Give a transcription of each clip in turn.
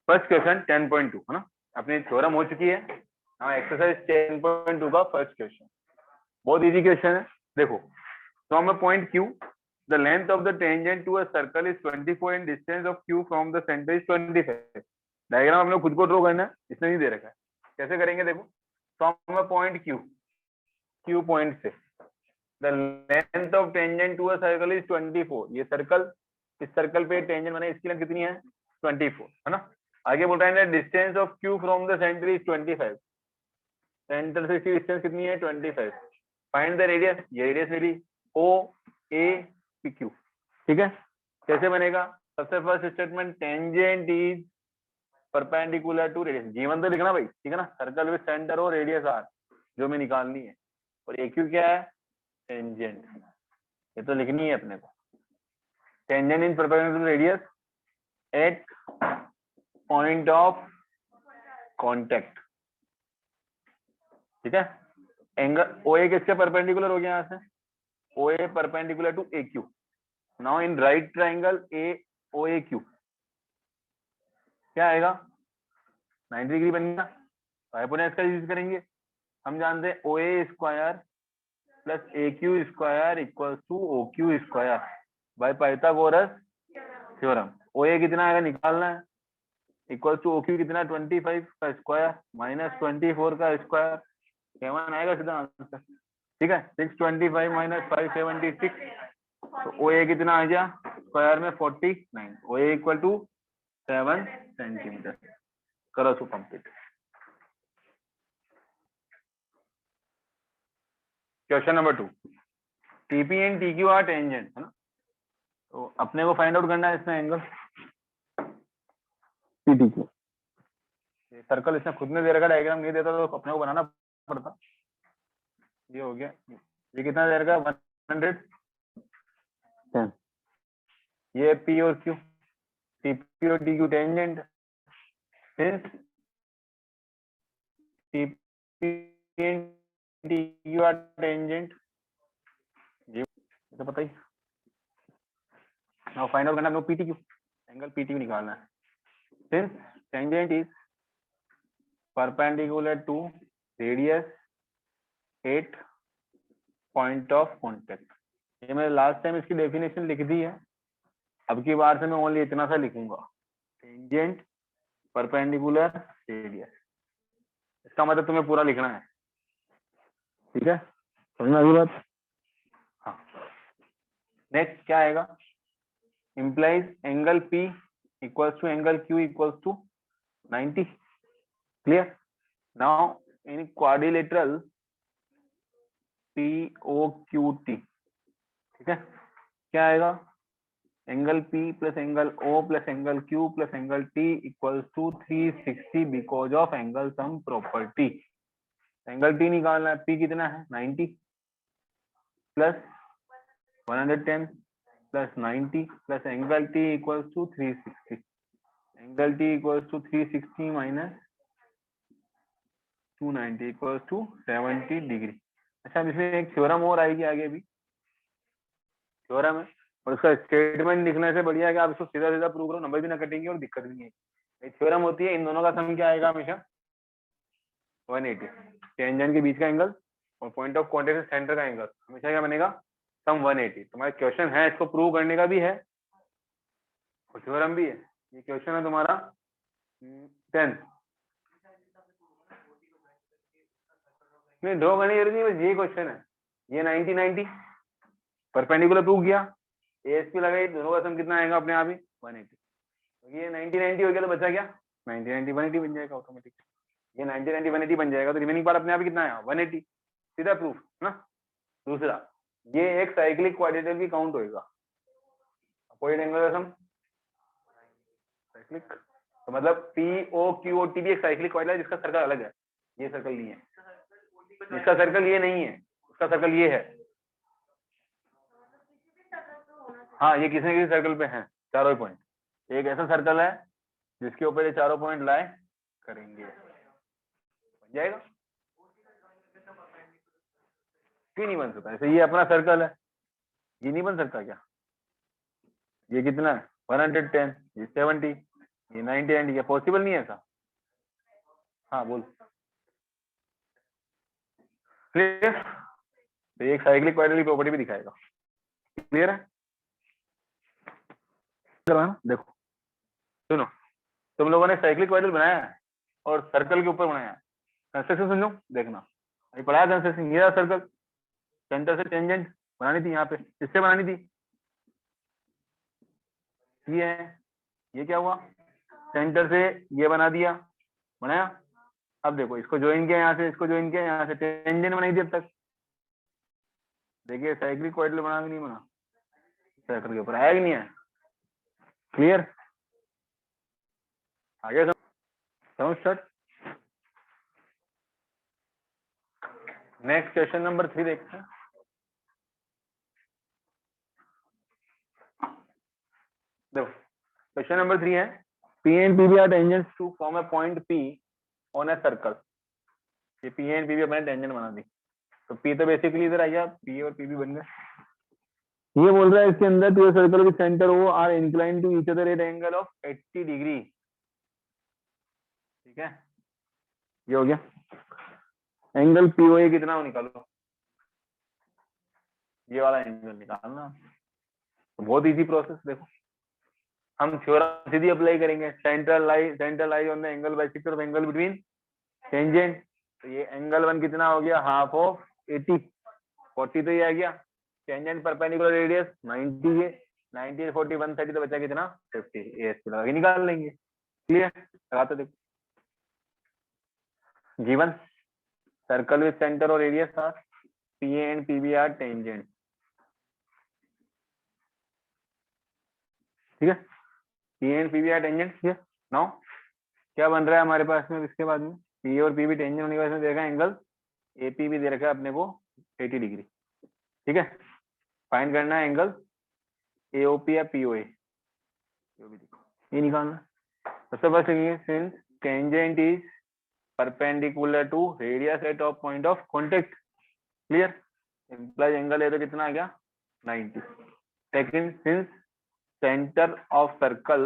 First question 10.2 है ना, अपनी थ्योरम हो चुकी है। हाँ, एक्सरसाइज 10.2 का फर्स्ट क्वेश्चन बहुत इजी क्वेश्चन है। देखो, from a point Q the length of the tangent to a circle is 24 and distance of Q from the centre is 25। Diagram हम लोग खुद को ड्रॉ करना है, इसने नहीं दे रखा है। कैसे करेंगे? देखो, from a point Q point से the length of tangent to a circle is 24। ये सर्कल, इस सर्कल पे टेंजेंट बने, इसकी लेंथ कितनी है? 24 है ना। आगे बोल रहा है distance of Q from the centre is 25। Centre से इसकी डिस्टेंस कितनी है? 25। फाइंड द रेडियस, ये रेडियस मेरी OAPQ। ठीक है, कैसे बनेगा? सबसे first statement, tangent is perpendicular to radius. Given तो लिखना भाई, ठीक है ना। सर्कल विद सेंटर और रेडियस R जो मैं निकालनी है, और AQ क्या है? टेंजेंट। ये तो लिखनी है अपने को। Tangent in perpendicular radius at point of contact. ठीक है, एंगल OA किसके परपेंडिकुलर हो गया? यहाँ से OA perpendicular to AQ। Now in right triangle AOAQ क्या आएगा? 90 डिग्री बनेगा। हाइपोटेन्यूज का यूज करेंगे। हम जानते हैं OA square plus AQ square equals to OQ square by Pythagoras theorem. OA कितना आएगा निकालना है, इक्वल्स टू OQ कितना? 25 का स्क्वायर माइनस 24 का स्क्वायर, 7 आएगा सीधा आंसर। ठीक है, 625 माइनस 576, तो OA कितना आ गया? स्क्वायर में 49। OA equal to 7 centimetre. करो so complete. Question number 2, TP and TQ are tangent है ना, तो अपने को फाइंड आउट करना है इसमें एंगल PTQ। ये सर्कल इसने खुद ने दे रखा, डायग्राम नहीं देता तो अपने को बनाना पड़ता। ये हो गया, ये कितना दे रखा? 110। ये P और Q, TP और TQ tangent, since TP and TQ are tangent, ये तो पता ही। नाउ फाइंड आउट करना है PTQ, एंगल PTQ निकालना है। Since tangent is perpendicular to radius at point of contact. ये मैंने लास्ट टाइम इसकी डेफिनेशन लिख दी है, अब की बार से मैं ओनली इतना सा लिखूंगा, टेंजेंट परपेंडिकुलर रेडियस। इसका मतलब तुम्हें पूरा लिखना है। ठीक है, समझना अभी बात? हाँ, नेक्स्ट क्या आएगा? Implies angle P equals to angle Q equals to 90। Clear? Now in quadrilateral POQT, ठीक है, क्या आएगा? Angle P plus angle O plus angle Q plus angle T equals to 360 because of angle sum property. Angle T निकालना है, P कितना है? 90 plus 110 plus 90 plus angle T equals to 360। Angle T equals to 360 minus 290 equals to 70 degree. अच्छा, इसमें एक theorem और आएगी आगे भी, थ्योरम है, और उसका स्टेटमेंट लिखने से बढ़िया है कि आप इसको सीधा सीधा प्रूव करो, नंबर भी ना कटेंगे और दिक्कत भी नहीं है। एक थ्योरम होती है, इन दोनों का सम क्या आएगा? हमेशा 180। टेंजेंट के बीच का एंगल और पॉइंट ऑफ कांटेक्ट से सेंटर का एंगल हमेशा क्या बनेगा? सम 180। तुम्हारा क्वेश्चन है, इसको प्रूव करने का भी है और थ्योरम भी है। ये क्वेश्चन है तुम्हारा 10। नहीं, ड्रॉ करने की जरूरत नहीं, बस ये क्वेश्चन है। ये 90 परपेंडिकुलर प्रूव किया, ASP लगाई, दोनों का सम कितना आएगा? अपने आप ही 180। तो ये 90 हो गया, तो बचा क्या? 90 180 बन जाएगा ऑटोमेटिक। ये 90 180 बन जाएगा, तो रिमेनिंग पार्ट अपने आप ही कितना आया? 180। सीधा प्रूफ ना। दूसरा, ये एक साइक्लिक क्वाड्रेटर भी काउंट होएगा। अपोजिट एंगल का सम साइक्लिक, तो मतलब POQOT भी एक साइक्लिक क्वाड्रेटर है जिसका सर्कल अलग है। ये सर्कल नहीं है, जिसका सर्कल ये नहीं है, उसका सर्कल ये है। हाँ, ये किसी न किसी सर्कल पे है चारों पॉइंट। एक ऐसा सर्कल है जिसके ऊपर ये चारों पॉइंट लाए करेंगे, बन जाएगा। क्यों नहीं बन सकता? ऐसे ये अपना सर्कल है, ये नहीं बन सकता क्या? ये कितना है? 110, ये 70, ये 90 90 क्या पॉसिबल नहीं है ऐसा? हाँ बोल। क्लियर? तो ये एक साइक्लिक क्वाड्रेटिक की प्रॉपर्टी भी दिखाएगा। क्लियर है? देखो सुनो, तुम लोगों ने साइक्लिक क्वाड्रेटिक बनाया है और सर्कल के ऊपर बनाया है। कंस्ट्रक्शन समझो, देखना अभी पढ़ाया कंस्ट्रक्शन। ये सर्कल सेंटर से टेंजेंट बनानी थी, यहाँ पे किससे बनानी थी? ये है, ये क्या हुआ, सेंटर से ये बना दिया, बनाया। अब देखो इसको ज्वाइन किया यहाँ से, इसको ज्वाइन किया यहाँ से, टेंजेंट बनाई थी अब तक। देखिए साइक्लिक क्वाड्रेटिक बना कि नहीं बना? सर्कल के ऊपर आया कि नहीं है? क्लियर? आगे समझ स्टार्ट। नेक्स्ट क्वेश्चन नंबर 3 देखते हैं। देखो क्वेश्चन नंबर 3 है, P and PB are tangents to form a point P on a circle। ये P and PB अपने टेंजेंट बना दी, तो P तो बेसिकली इधर आ गया, P और PB बन गए। ये बोल रहा है इसके अंदर two circle with centre O are incline to each other at angle of 80 degree. ठीक है, ये हो गया। एंगल POA कितना हो निकालो, ये वाला एंगल निकालना। तो बहुत इजी प्रोसेस। देखो हम थ्योरम सीधी अप्लाई करेंगे, centre lies on the angle bisector of angle between tangent. तो ये एंगल 1 कितना हो गया, हाफ ऑफ 80, 40 तो ये आ गया। टेंजेंट परपेंडिकुलर रेडियस 90 है, 90 40 130 तो बचा कितना 50, ये लगा के निकाल लेंगे। क्लियर? लगाते देखो, गिवन सर्कल विद सेंटर और radius R PA and PB are tangent. ठीक है, PA and PB are tangent. ठीक है, नाउ क्या बन रहा है हमारे पास में इसके बाद में, PA और PB टेंजेंट होने के बाद में देखा एंगल AP भी दे रखा है अपने को 80 डिग्री। ठीक है, फाइंड करना है एंगल AOP या POA, ये निकालना। सबसे फर्स्ट लिखेंगे, since tangent is perpendicular to radius at of point of contact. Clear? Implies angle है तो कितना आ गया 90। Second, since centre of circle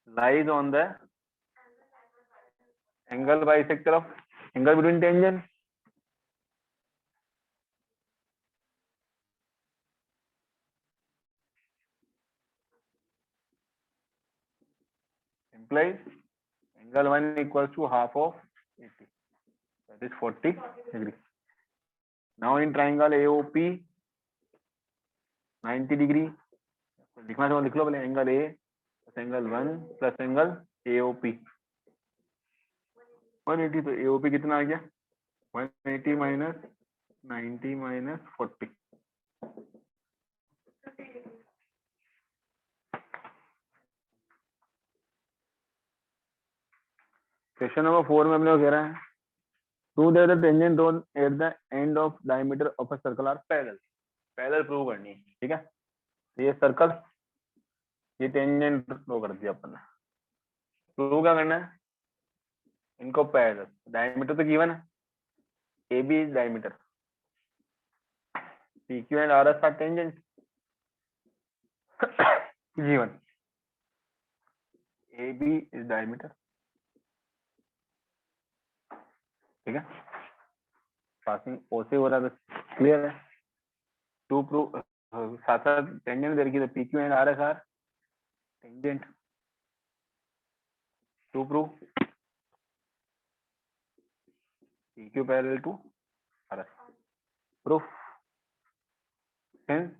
lies on the angle bisector of angle between tangent. implies angle 1 equals to half of 80, that is 40 degree. Now in triangle AOP 90 degree, लिखना चाहो लिख लो पहले, angle A plus angle 1 plus angle AOP 180। तो AOP कितना आ गया 180 minus 90 minus 40। Question number 4 में अपने को कह रहा है, to that the tangent on at the end of diameter of a circle are parallel. Parallel prove करनी है। ठीक है, ये सर्कल, ये टेंजेंट प्रूव कर दिया अपन ने। प्रूव क्या करना है, इनको पैरेलल, डायमीटर तो गिवन है, AB is diameter, PQ and RS are tangent given, AB is diameter. ठीक है, पासिंग O से हो रहा है, क्लियर है। टू प्रूव साथ साथ टेंजेंट दे रखी है, PQ एंड RS आर टेंजेंट। To prove PQ parallel to RS। Proof, since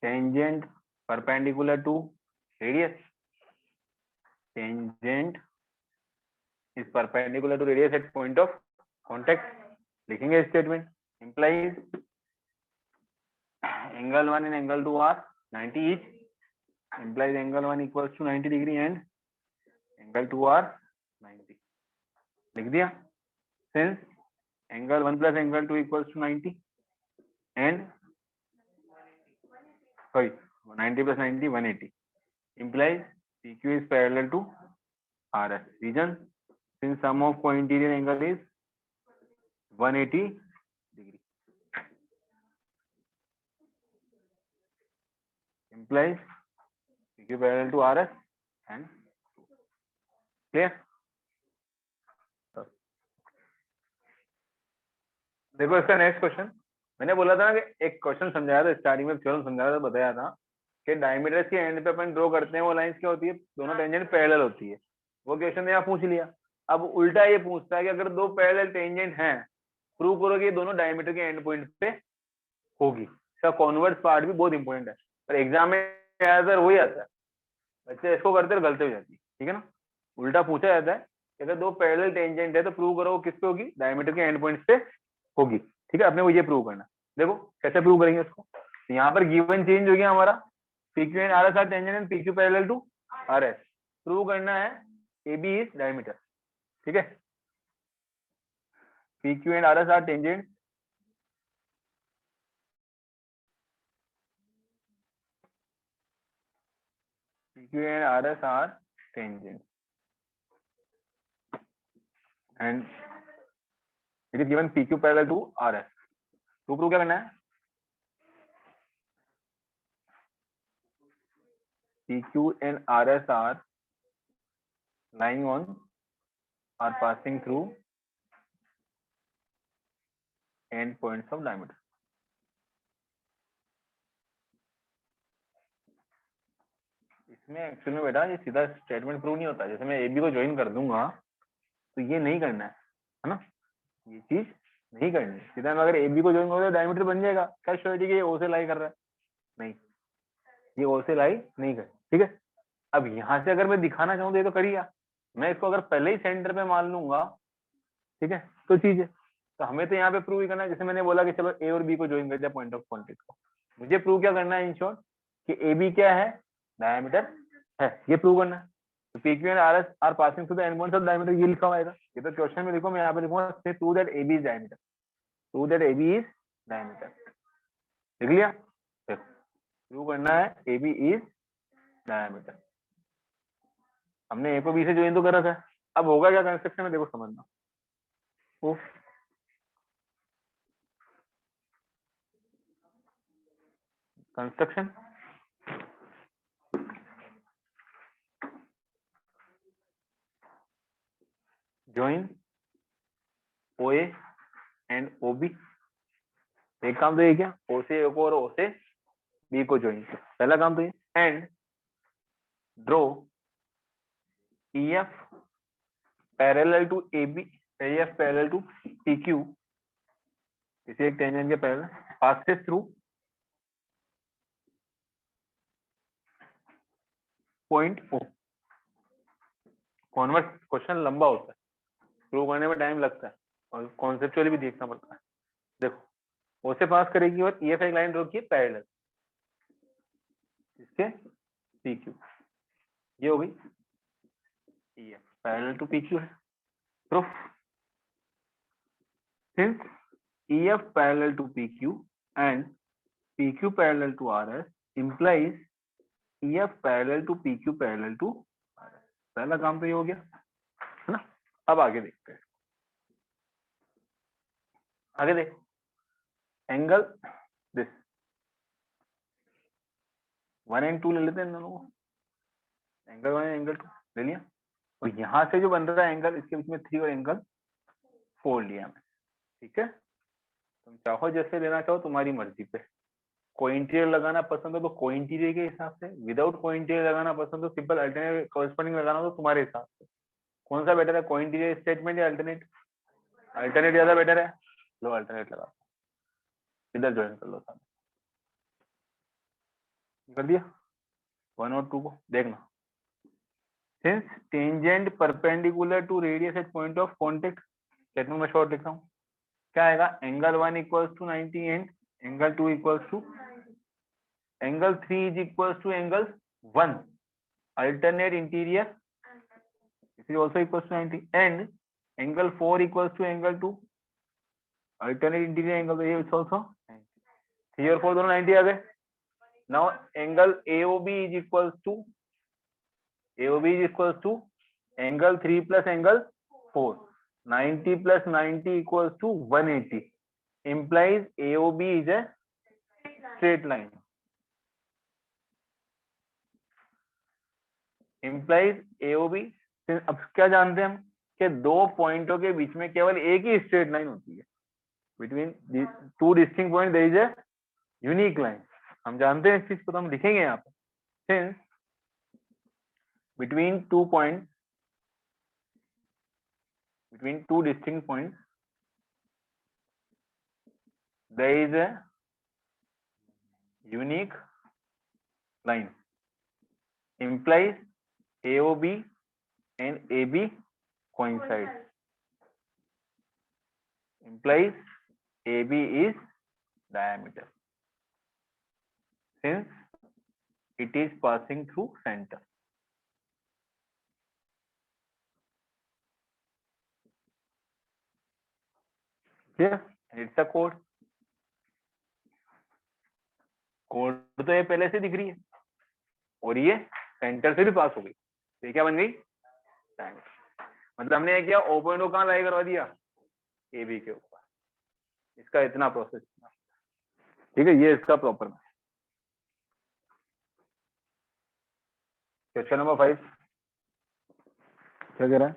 tangent perpendicular to radius, tangent is perpendicular to radius at point of contact। लिखेंगे statement, implies angle 1 and angle 2 are 90 each, implies angle 1 equals to 90 degree and angle 2 are 90। लिख दिया, since angle 1 plus angle 2 equals to 90 and sorry 90 plus 90 180, implies PQ is parallel to RS। Reason, since sum of co-interior angle is 180 degree, implies PQ parallel to RS and clear. देखो इसका next question, मैंने बोला था ना कि एक question समझाया था स्टार्टिंग में, थ्योरम समझाया था, बताया था कि डायमीटर्स के एंड पे अपन ड्रॉ करते हैं वो लाइंस क्या होती है, दोनों टेंजेंट पैरेलल होती है। वो क्वेश्चन यहाँ पूछ लिया। अब उल्टा ये पूछता है कि अगर दो पैरेलल टेंजेंट हैं, प्रूव करो कि दोनों डायमीटर के एंड पॉइंट पे होगी। इसका कॉन्वर्स पार्ट भी बहुत इंपॉर्टेंट है, पर एग्जाम में ज्यादातर वही आता है, बच्चे इसको करते हैं गलती हो जाती है, ठीक है ना। उल्टा पूछा जाता है कि अगर दो पैरेलल टेंजेंट है तो प्रूव करो किस पे होगी, डायमीटर के एंड पॉइंट्स पे होगी, ठीक है। अपने को ये प्रूव करना। देखो कैसे प्रूव करेंगे इसको, तो यहाँ पर गिवन चेंज हो गया हमारा, PQ and RS are tangent and PQ parallel to RS। Prove करना है AB इज डायमीटर, ठीक है। PQ and RS are tangent, PQ and RS are tangent and it is given PQ parallel to RS। तो prove क्या करना है, PQ and RS are lying on are passing through end points of diameter। इसमें actually में बेटा ये सीधा statement prove नहीं होता। जैसे मैं AB को ज्वाइन कर दूंगा तो ये नहीं करना है ना, ये चीज नहीं करनी। सीधा मैं अगर AB को ज्वाइन करूँ तो डायमीटर बन जाएगा, क्या श्योरिटी कि ये O से लाई कर रहा है, नहीं, ये O से लाई नहीं कर, ठीक है। अब यहाँ से अगर मैं दिखाना चाहूँ तो ये तो करिए, मैं इसको अगर पहले ही सेंटर पे मान लूंगा, ठीक है, तो चीज है। तो हमें तो यहाँ पे प्रूव करना है, जैसे मैंने बोला कि चलो A और B को ज्वाइन कर दिया पॉइंट ऑफ कॉन्टेक्ट को, मुझे प्रूव क्या करना है इन शॉर्ट कि AB क्या है, डायमीटर है, ये प्रूव करना है। तो PQ and RS are passing through the end points of diameter, ये लिखा हुआ है। ये तो क्वेश्चन में लिखो, मैं यहाँ पे लिखूंगा prove that AB is diameter, prove that AB is diameter, लिख लिया। प्रूव करना है AB इज डायमीटर। हमने A को B से ज्वाइन तो कर रखा है, अब होगा क्या कंस्ट्रक्शन में, देखो समझना। Construction join OA and OB। एक काम तो ये क्या, O से A को और O से B को ज्वाइन, पहला काम तो ये। And draw EF parallel to AB, EF parallel to PQ, किसी एक टेंजेंट के parallel, passes through point O। Converse question लंबा होता है, प्रूव करने में टाइम लगता है और कॉन्सेप्चुअली भी देखना पड़ता है। देखो O से पास करेगी और EF एक लाइन ड्रॉ की पैरेलल इसके PQ, ये हो गई EF पैरेलल टू PQ है। Proof, since EF parallel to PQ and PQ parallel to RS implies EF parallel to PQ parallel to RS। पहला काम तो ये हो गया है ना। अब आगे देखते हैं, आगे देख, एंगल दिस 1 एंड 2 ले लेते हैं दोनों को, एंगल 1 एंगल 2 ले लिया, और यहां से जो बन रहा है एंगल, इसके बीच में 3 और एंगल 4 लिया मैं, ठीक है। तुम चाहो जैसे लेना चाहो, तुम्हारी मर्जी पे। कोइंटीरियर लगाना पसंद हो तो कोइंटीरियर के हिसाब से, विदाउट कोइंटीरियर लगाना पसंद हो, सिंपल अल्टरनेट कॉरेस्पॉन्डिंग लगाना हो तो तुम्हारे हिसाब से। कौन सा बेटर है, कोइंटीरियर स्टेटमेंट या अल्टरनेट? अल्टरनेट ज्यादा बेटर है, लो अल्टरनेट लगा, इधर ज्वाइन कर लो साथ, कर दिया 1 और 2 को। देखना, since tangent perpendicular to radius at point of contact, statement में शॉर्ट लिखता हूँ, क्या आएगा, angle 1 equals to 90 and angle 2 equals to angle 3 is equals to angle 1, alternate interior is also equals to 90 and angle 4 equals to angle 2, alternate interior angle is also 90। 3 और 4 दोनों 90 आ गए। now angle AOB is equals to angle 3 plus angle 4, 90 plus 90 equals to 180, implies AOB is a straight line, implies AOB. अब क्या जानते हैं हम कि दो पॉइंटों के बीच में केवल एक ही स्ट्रेट लाइन होती है, between two distinct point there is a unique line. हम जानते हैं इस चीज को, तो हम लिखेंगे यहाँ पे since between two points, between two distinct points there is a unique line, implies AOB and AB coincide, implies AB is diameter since it is passing through center. Clear? And it's a code. Code तो ये पहले से दिख रही है और ये centre से भी पास हो गई, तो ये क्या बन गई? मतलब हमने ये किया, ओ पॉइंट को कहाँ लाई करवा दिया? ए बी के ऊपर। इसका इतना प्रोसेस, ठीक है, ये इसका प्रॉपर। क्वेश्चन नंबर 5 क्या कह रहा है?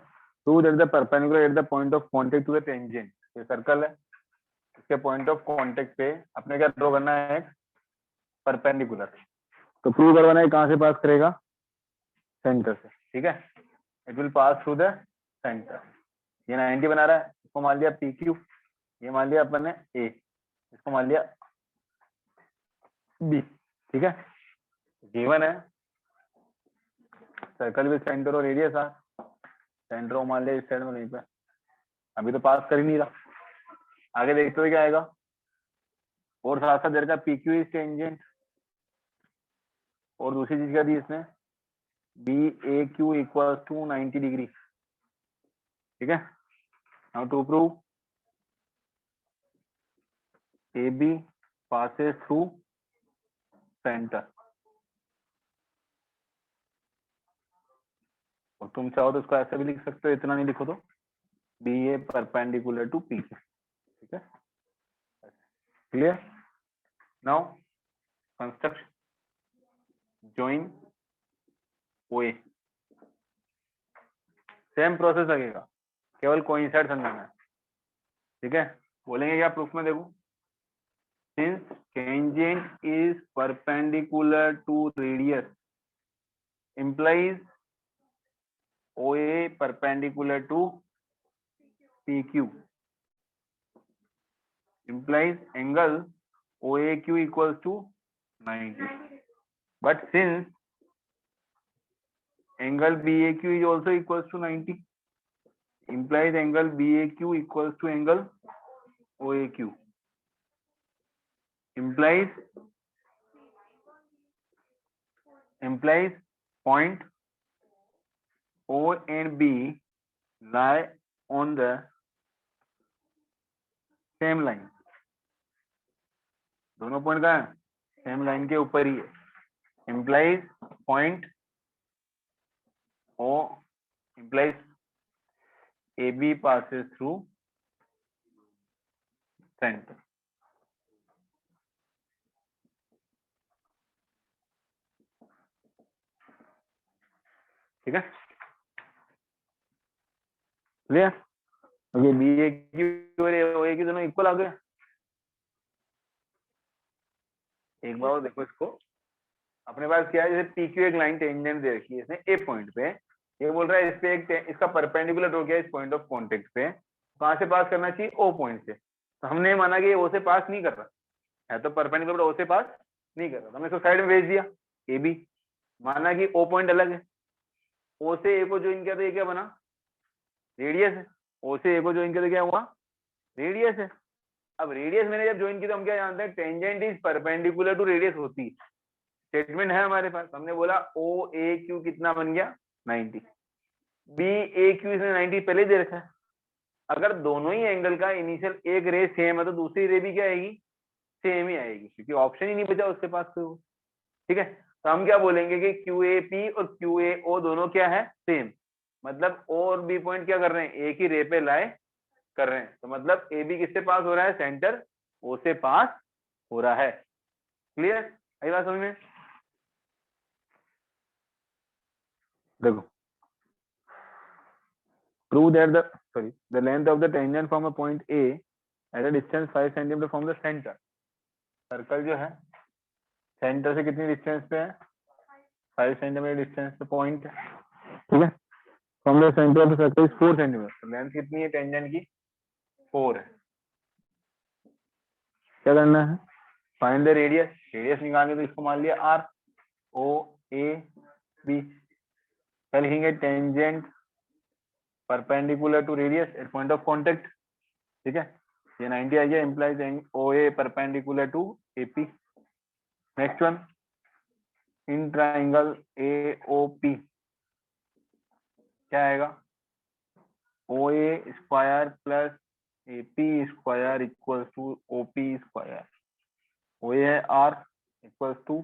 To that the perpendicular at the point of contact to the tangent. ये सर्कल है, इसके पॉइंट ऑफ कांटेक्ट पे अपने क्या ड्रॉ करना है? परपेंडिकुलर। तो प्रूव करवाना है कहां से पास करेगा? सेंटर से, ठीक है। It will pass through the centre. ये 90 बना रहा है, इसको मान लिया पी क्यू, ये मान लिया अपन ने ए, इसको मान लिया बी, ठीक है। गिवन है सर्कल विद सेंटर और रेडियस है, सेंटर को मान लिया इस साइड में, नहीं पे अभी तो पास कर ही नहीं रहा, आगे देखते हुए क्या आएगा। और साथ साथ का पी क्यू इज टेंजेंट, और दूसरी चीज क्या दी इसने? B A Q equal to 90 degree, ठीक है। Now to prove A B passes through center, और तुम चाहो तो इसको ऐसे भी लिख सकते हो, इतना नहीं लिखो तो B A perpendicular to P, ठीक है। Clear? Now construction join O A, same process लगेगा, केवल कोइंसाइड समझाना है, ठीक है। बोलेंगे क्या प्रूफ में? देखो, since tangent is perpendicular to radius implies OA perpendicular to PQ implies angle OAQ equals to 90. But since angle BAQ is also equals to 90, implies angle BAQ equals to angle OAQ, implies point O and B lie on the same line. दोनों point कहाँ है? Same line के ऊपर ही है। implies point O implies AB passes through center. ठीक है, clear? Okay, B A Q और ए की दोनों इक्वल आ गए। एक बार और देखो इसको, अपने पास क्या है, जैसे पी क्यू एक लाइन टेंजेंट दे रखी है इसने ए पॉइंट पे, ये बोल रहा है इस पे एक इसका परपेंडिकुलर हो गया इस पॉइंट ऑफ कांटेक्ट पे, कहां से पास करना चाहिए? ओ पॉइंट से। तो हमने माना कि ओ से पास नहीं कर रहा है, तो परपेंडिकुलर ओ से पास नहीं कर रहा, तो हमने इसको साइड में भेज दिया ए बी, माना कि ओ पॉइंट अलग है, ओ से ए को ज्वाइन किया तो ये क्या बना? रेडियस है। ओ से ए को ज्वाइन किया तो क्या हुआ? रेडियस है। अब रेडियस मैंने जब ज्वाइन की तो हम क्या जानते हैं? Tangent is perpendicular to radius होती है, स्टेटमेंट है हमारे पास। हमने बोला ओ ए क्यू कितना बन गया? 90। बी ए क्यू इसने 90 पहले दे रखा है। अगर दोनों ही एंगल का इनिशियल एक रे सेम है तो दूसरी रे भी क्या आएगी? सेम ही आएगी, क्योंकि ऑप्शन ही नहीं बचा उसके पास कोई, ठीक है। तो हम क्या बोलेंगे कि क्यू ए पी और क्यू ए ओ दोनों क्या है? सेम। मतलब ओ और बी पॉइंट क्या कर रहे हैं? एक ही रे पे लाए कर रहे हैं, तो मतलब ए बी किससे पास हो रहा है? सेंटर ओ से पास हो रहा है। क्लियर? आई बात समझ में? देखो, prove that the length of the tangent from a point A at a distance 5 centimeter from the center. Circle जो है सेंटर से कितनी डिस्टेंस पे है? 5 सेंटीमीटर डिस्टेंस पे पॉइंट है, ठीक है। From the centre of the circle is 4 centimetre, length कितनी है टेंजेंट की? 4 है। क्या करना है? Find the radius. रेडियस निकालने तो इसको मान लिया r, o a b। क्या लिखेंगे? Tangent perpendicular to radius at point of contact, ठीक है। ये 90 आ गया, implies OA perpendicular to AP। Next one, in triangle AOP क्या आएगा? OA square plus AP square equals to OP square. OA है R equals to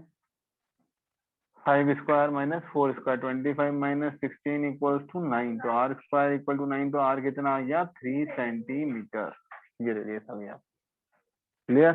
5 square minus 4 square, 25 minus 16 equals to 9। तो R square equal to 9, तो R कितना आ गया? 3 centimetre. ये radius आ गया। क्लियर?